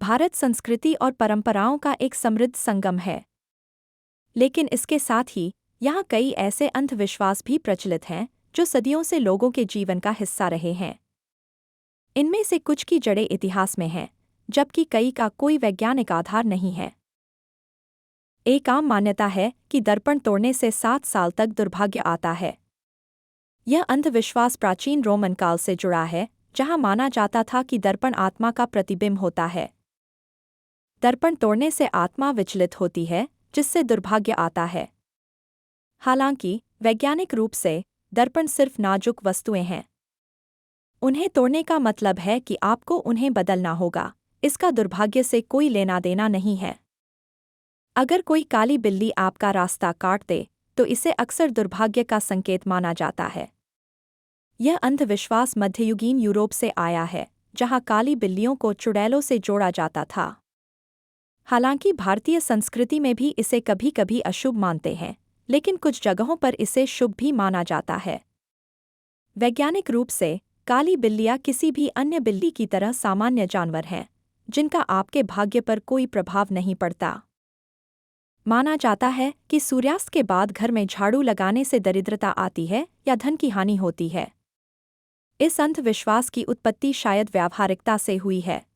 भारत संस्कृति और परंपराओं का एक समृद्ध संगम है। लेकिन इसके साथ ही यहाँ कई ऐसे अंधविश्वास भी प्रचलित हैं जो सदियों से लोगों के जीवन का हिस्सा रहे हैं। इनमें से कुछ की जड़ें इतिहास में हैं, जबकि कई का कोई वैज्ञानिक आधार नहीं है। एक आम मान्यता है कि दर्पण तोड़ने से 7 साल तक दुर्भाग्य आता है। यह अंधविश्वास प्राचीन रोमन काल से जुड़ा है, जहाँ माना जाता था कि दर्पण आत्मा का प्रतिबिंब होता है। दर्पण तोड़ने से आत्मा विचलित होती है, जिससे दुर्भाग्य आता है। हालांकि वैज्ञानिक रूप से दर्पण सिर्फ नाजुक वस्तुएं हैं। उन्हें तोड़ने का मतलब है कि आपको उन्हें बदलना होगा। इसका दुर्भाग्य से कोई लेना देना नहीं है। अगर कोई काली बिल्ली आपका रास्ता काट दे, तो इसे अक्सर दुर्भाग्य का संकेत माना जाता है। यह अंधविश्वास मध्ययुगीन यूरोप से आया है, जहां काली बिल्लियों को चुड़ैलों से जोड़ा जाता था। हालांकि भारतीय संस्कृति में भी इसे कभी कभी अशुभ मानते हैं, लेकिन कुछ जगहों पर इसे शुभ भी माना जाता है। वैज्ञानिक रूप से काली बिल्लियां किसी भी अन्य बिल्ली की तरह सामान्य जानवर हैं, जिनका आपके भाग्य पर कोई प्रभाव नहीं पड़ता। माना जाता है कि सूर्यास्त के बाद घर में झाड़ू लगाने से दरिद्रता आती है या धन की हानि होती है। इस अंधविश्वास की उत्पत्ति शायद व्यावहारिकता से हुई है।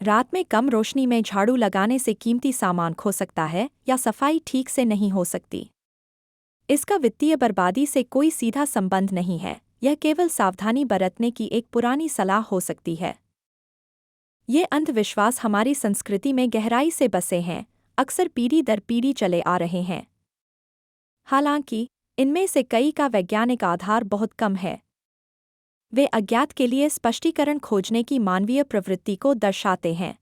रात में कम रोशनी में झाड़ू लगाने से कीमती सामान खो सकता है या सफाई ठीक से नहीं हो सकती। इसका वित्तीय बर्बादी से कोई सीधा संबंध नहीं है, यह केवल सावधानी बरतने की एक पुरानी सलाह हो सकती है। ये अंधविश्वास हमारी संस्कृति में गहराई से बसे हैं, अक्सर पीढ़ी दर पीढ़ी चले आ रहे हैं। हालांकि इनमें से कई का वैज्ञानिक आधार बहुत कम है। वे अज्ञात के लिए स्पष्टीकरण खोजने की मानवीय प्रवृत्ति को दर्शाते हैं।